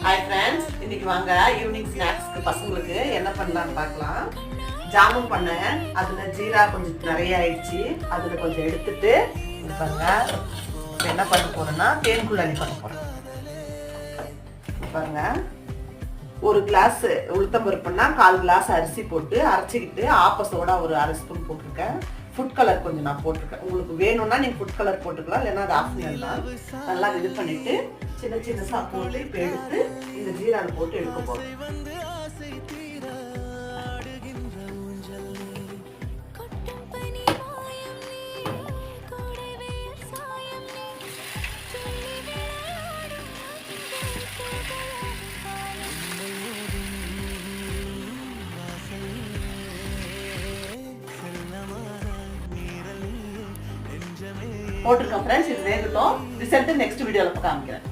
Hi friends, இன்னைக்கு வாங்க evening ஸ்நாக்ஸ்க்கு பசங்களுக்கு என்ன பண்ணலாம்னு பார்க்கலாம். ஜாமுன் பண்ணேன், அதில் ஜீரா கொஞ்சம் நிறைய ஆயிடுச்சு. அதில் கொஞ்சம் எடுத்துட்டு பாருங்க, இப்போ என்ன பண்ண போறேன்னா தேன் குள்ளி பண்ண போறேன். பாருங்க, ஒரு கிளாஸ் உளுத்தம்பருப்புன்னா 1/4 கிளாஸ் அரிசி போட்டு அரைச்சிக்கிட்டு ஆப்பசோட ஒரு 1/2 ஸ்பூன் போட்டிருக்கேன். ஃபுட் கலர் கொஞ்சம் நான் போட்டிருக்கேன். உங்களுக்கு வேணும்னா நீங்கள் ஃபுட் கலர் போட்டுக்கலாம், இல்லைன்னா அது ஆப்ஷனல் தான். நல்லா இது பண்ணிட்டு சின்ன சின்னசா போட்டு இப்போ எடுத்து இந்த ஜீராவில் போட்டு எடுக்க போகிறோம். போட்டிருக்கேன் ஃப்ரெண்ட்ஸ், இது வேகட்டும். ரிசல்ட் நெக்ஸ்ட் வீடியோவில் காமிக்கிறேன்.